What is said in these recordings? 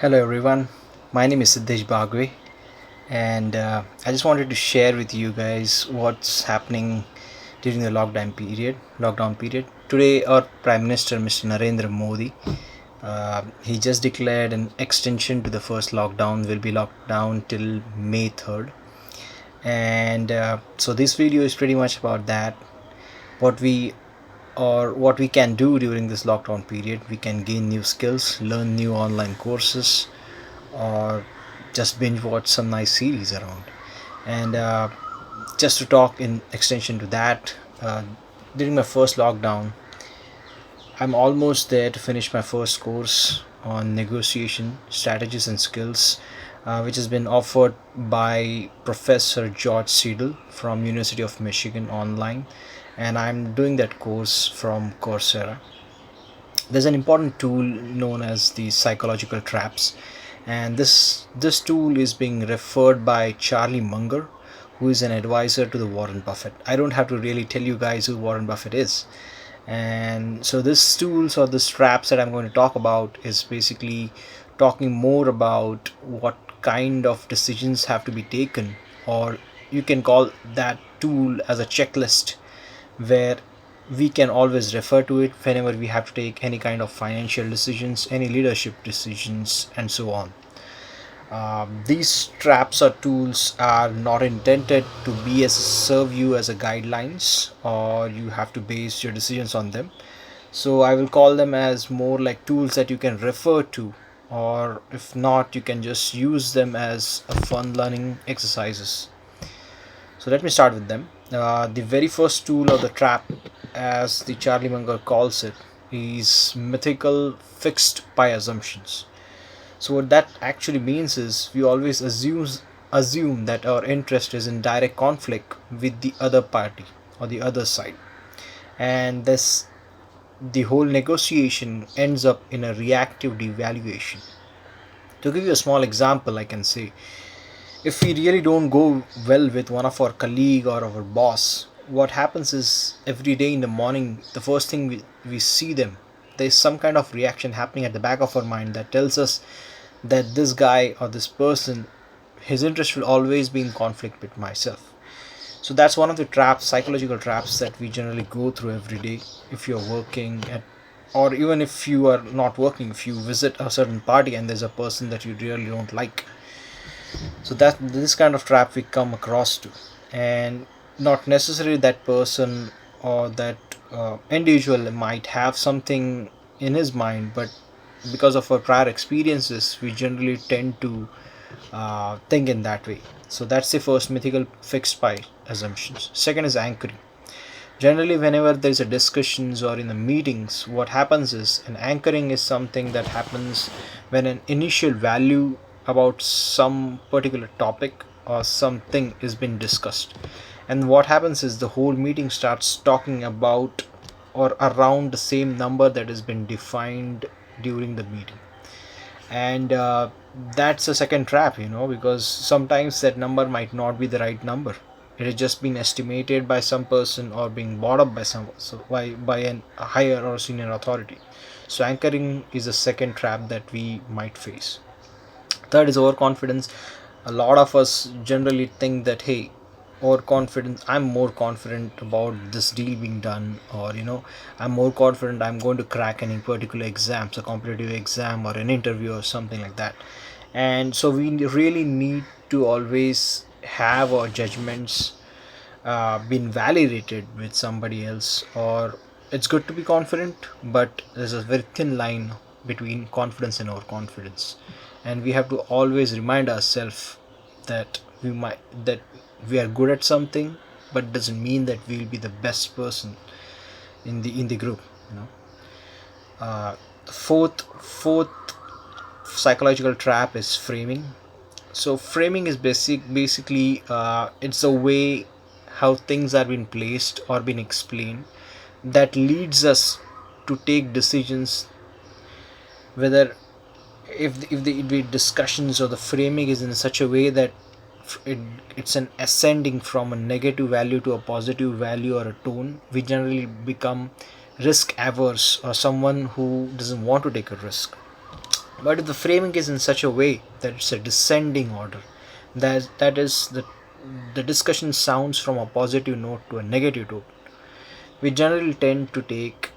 Hello everyone, my name is Siddhesh and I just wanted to share with you guys what's happening during the lockdown period. Today our Prime Minister Mr. Narendra Modi, he just declared an extension to the first lockdown. Will be locked down till May 3rd, and so this video is pretty much about that. What we what we can do during this lockdown period. We can gain new skills, learn new online courses, or just binge watch some nice series around. And just to talk in extension to that, during my first lockdown, I'm almost there to finish my first course on negotiation strategies and skills, which has been offered by Professor George Siedel from University of Michigan online, and I'm doing that course from Coursera. There's an important tool known as the psychological traps, and this tool is being referred by Charlie Munger, who is an advisor to the Warren Buffett. I don't have to really tell you guys who Warren Buffett is. And so this tools or this traps that I'm going to talk about is basically talking more about what kind of decisions have to be taken, or you can call that tool as a checklist, where we can always refer to it whenever we have to take any kind of financial decisions, any leadership decisions, and so on. These traps or tools are not intended to be as serve you as a guidelines, or you have to base your decisions on them. So I will call them as more like tools that you can refer to, or if not, you can just use them as a fun learning exercises. So let me start with them. The very first tool or the trap, as the Charlie Munger calls it, is mythical fixed pi assumptions. So what that actually means is we always assume that our interest is in direct conflict with the other party or the other side, and this the whole negotiation ends up in a reactive devaluation. To give you a small example, I can say if we really don't go well with one of our colleague or our boss, what happens is every day in the morning, the first thing we see them, there's some kind of reaction happening at the back of our mind that tells us that this guy or this person, his interest will always be in conflict with myself. So that's one of the traps, psychological traps, that we generally go through every day. If you're working at, or even if you are not working, if you visit a certain party and there's a person that you really don't like, so that this kind of trap we come across to, and not necessarily that person or that individual might have something in his mind, but because of our prior experiences we generally tend to think in that way. So that's the first mythical fixed pi assumptions. Second is anchoring. Generally whenever there's a discussions or in the meetings, what happens is an anchoring is something that happens when an initial value about some particular topic or something is being discussed, and what happens is the whole meeting starts talking about or around the same number that has been defined during the meeting. And that's a second trap, because sometimes that number might not be the right number. It has just been estimated by some person or being brought up by some, so by an higher or senior authority. So anchoring is a second trap that we might face. Third is overconfidence. A lot of us generally think that, hey, overconfidence, I'm more confident about this deal being done, or I'm more confident I'm going to crack any particular exams, a competitive exam or an interview or something like that. And so we really need to always have our judgments been validated with somebody else. Or it's good to be confident, but there's a very thin line between confidence and overconfidence, and we have to always remind ourselves that that we are good at something, but doesn't mean that we'll be the best person in the group. you know fourth psychological trap is framing. So framing is basically it's a way how things are being placed or being explained that leads us to take decisions, whether if the discussions or the framing is in such a way that it, it's an ascending from a negative value to a positive value or a tone, we generally become risk averse or someone who doesn't want to take a risk. But if the framing is in such a way that it's a descending order, that is the discussion sounds from a positive note to a negative note, we generally tend to take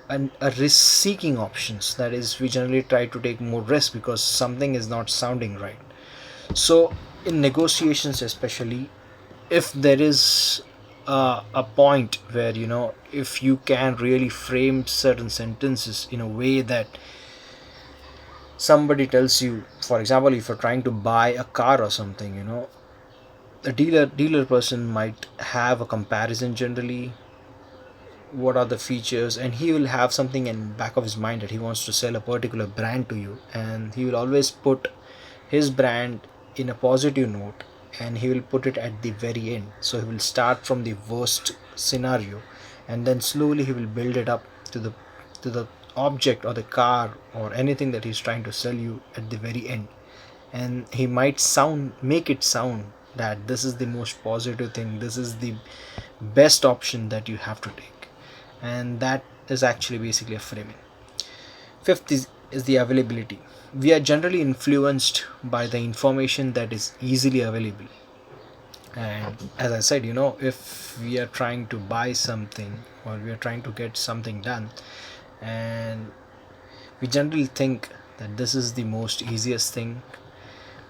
a risk seeking options. That is, we generally try to take more risk because something is not sounding right. So in negotiations especially, if there is a point where, if you can really frame certain sentences in a way that somebody tells you, for example, if you're trying to buy a car or something, the dealer person might have a comparison generally, what are the features, and he will have something in back of his mind that he wants to sell a particular brand to you, and he will always put his brand in a positive note, and he will put it at the very end. So he will start from the worst scenario, and then slowly he will build it up to the object or the car or anything that he's trying to sell you at the very end. And he might sound make it sound that this is the most positive thing, this is the best option that you have to take, and that is actually basically a framing. Fifth is the availability. We are generally influenced by the information that is easily available. And as I said, if we are trying to buy something or we are trying to get something done, and we generally think that this is the most easiest thing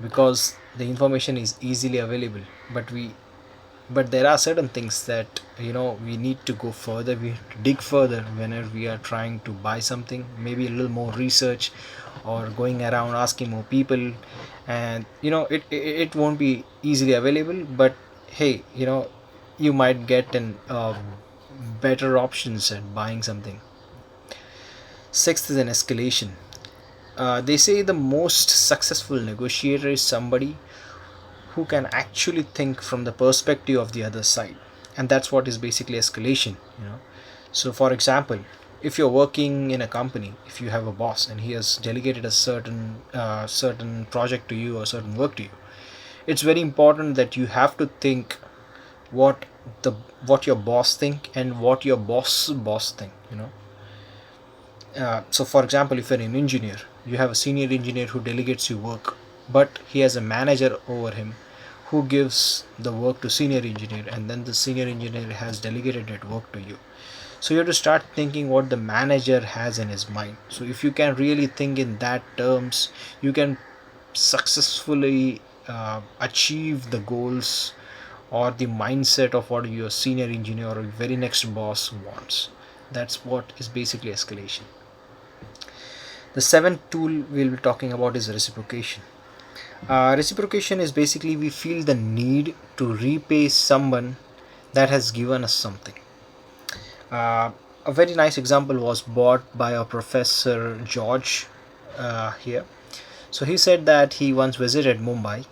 because the information is easily available. But there are certain things that, we need to go further, we have to dig further whenever we are trying to buy something, maybe a little more research or going around asking more people. And it won't be easily available, but hey, you might get an better options at buying something. Sixth is an escalation. They say the most successful negotiator is somebody who can actually think from the perspective of the other side, and that's what is basically escalation. So for example, if you're working in a company, if you have a boss and he has delegated a certain project to you or certain work to you, it's very important that you have to think what the what your boss think and what your boss think. So for example, if you're an engineer, you have a senior engineer who delegates you work, but he has a manager over him who gives the work to senior engineer, and then the senior engineer has delegated that work to you. So you have to start thinking what the manager has in his mind. So if you can really think in that terms, you can successfully achieve the goals or the mindset of what your senior engineer or very next boss wants. That's what is basically escalation. The seventh tool we'll be talking about is reciprocation. Reciprocation is basically we feel the need to repay someone that has given us something. A very nice example was brought by our professor George here. So he said that he once visited Mumbai.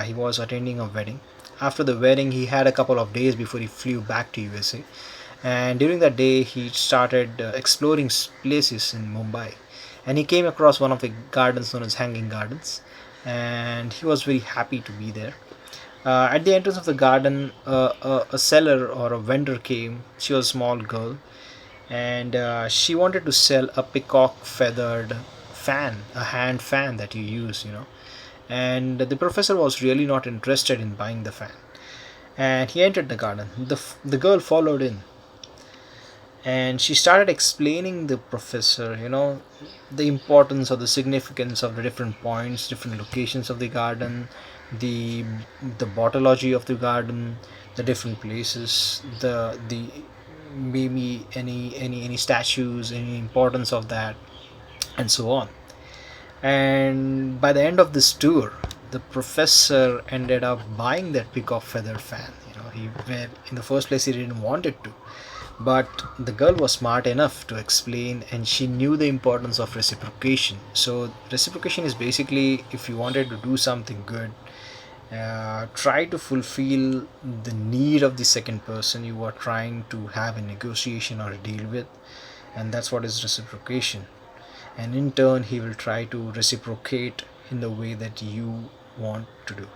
He was attending a wedding. After the wedding, he had a couple of days before he flew back to USA. And during that day, he started exploring places in Mumbai. And he came across one of the gardens known as Hanging Gardens. And he was very happy to be there. At the entrance of the garden, a seller or a vendor came. She was a small girl, and she wanted to sell a peacock feathered fan, a hand fan that you use. And the professor was really not interested in buying the fan. And he entered the garden. The girl followed in, and she started explaining the professor, the importance or the significance of the different points, different locations of the garden, the the botology of the garden, the different places, the maybe any statues, any importance of that, and so on. And by the end of this tour, the professor ended up buying that peacock feather fan. He where in the first place he didn't want it to, but the girl was smart enough to explain, and she knew the importance of reciprocation. So reciprocation is basically, if you wanted to do something good, try to fulfill the need of the second person you are trying to have a negotiation or a deal with, and that's what is reciprocation. And in turn, he will try to reciprocate in the way that you want to do.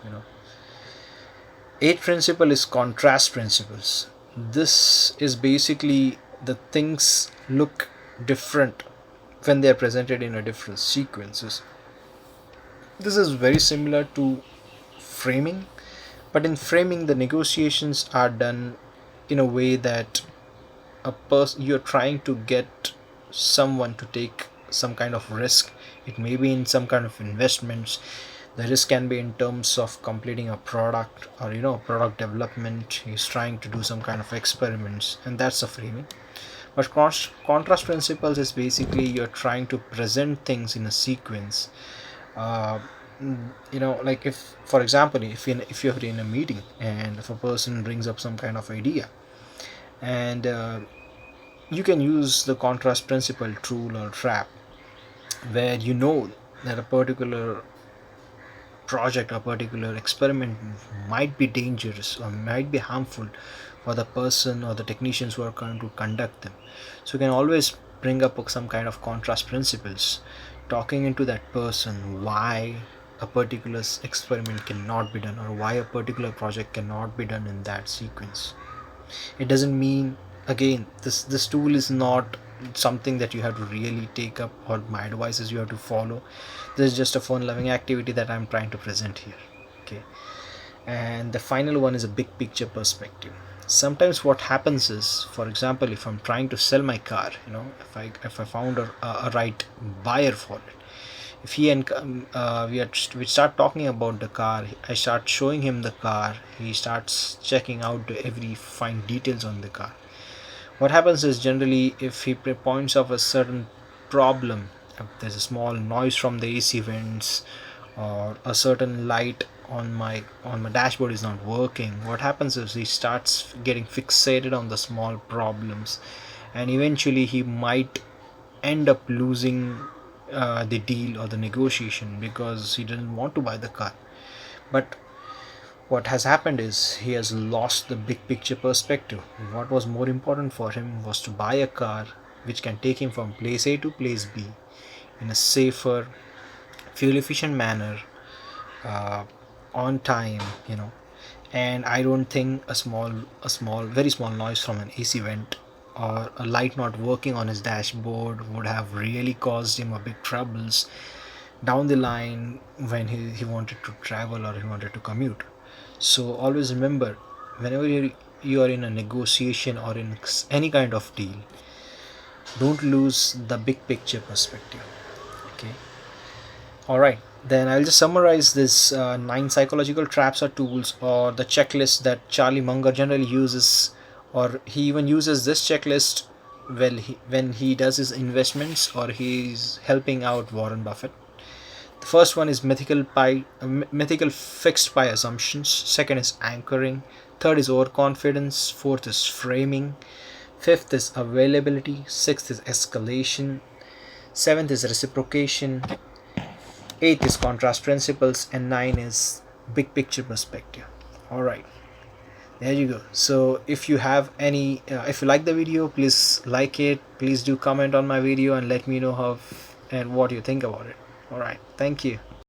Eighth principle is contrast principles. This is basically the things look different when they are presented in a different sequences. This is very similar to framing, but in framing the negotiations are done in a way that a person, you're trying to get someone to take some kind of risk. It may be in some kind of investments. The risk can be in terms of completing a product, or product development. He's trying to do some kind of experiments, and that's a framing. But contrast principles is basically you're trying to present things in a sequence. uh, like, if for example, if you're in a meeting and if a person brings up some kind of idea, and you can use the contrast principle tool or trap, where you know that a particular project or particular experiment might be dangerous or might be harmful for the person or the technicians who are going to conduct them. So you can always bring up some kind of contrast principles, talking into that person why a particular experiment cannot be done, or why a particular project cannot be done in that sequence. It doesn't mean, again, this tool is not something that you have to really take up, or my advice is you have to follow. This is just a fun loving activity that I'm trying to present here. Okay. And the final one is a big picture perspective. Sometimes what happens is, for example, if I'm trying to sell my car, if I found a right buyer for it, if he and we start talking about the car, I start showing him the car, he starts checking out every fine details on the car. What happens is, generally, if he points of a certain problem, if there's a small noise from the AC vents, or a certain light on my dashboard is not working, what happens is he starts getting fixated on the small problems, and eventually he might end up losing the deal or the negotiation, because he didn't want to buy the car. But what has happened is he has lost the big picture perspective. What was more important for him was to buy a car which can take him from place A to place B in a safer, fuel efficient manner, uh, on time, and I don't think a very small noise from an AC vent or a light not working on his dashboard would have really caused him a big troubles down the line when he wanted to travel or he wanted to commute. So always remember, whenever you are in a negotiation or in any kind of deal, don't lose the big picture perspective. Okay. All right, then I'll just summarize this 9 psychological traps or tools, or the checklist that Charlie Munger generally uses, or he even uses this checklist when he does his investments or he's helping out Warren Buffett. The first one is mythical fixed pie assumptions. Second is anchoring. Third is overconfidence. Fourth is framing. Fifth is availability. Sixth is escalation. Seventh is reciprocation. Eighth is contrast principles, and nine is big picture perspective. All right, there you go. So if you have any if you like the video, please like it, please do comment on my video and let me know how and what you think about it. All right, thank you.